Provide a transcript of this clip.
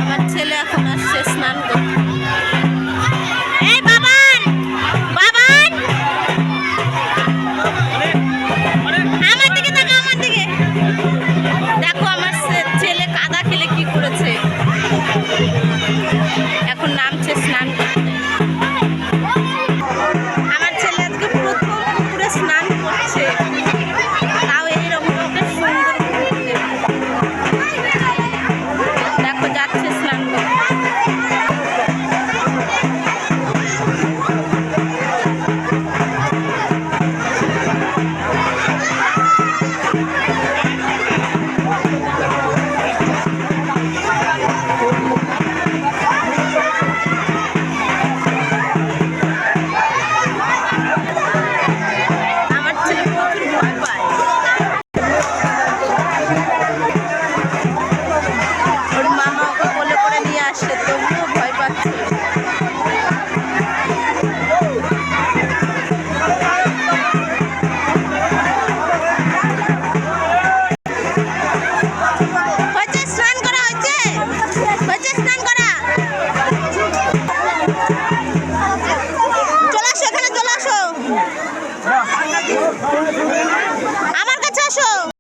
আমার ছেলে এখন আসছে স্নান করতে। এই বাবান, বাবান, আমার দিকে তাকা, আমার দিকে দেখো। আমার ছেলে কাদা খেলে কি করেছে।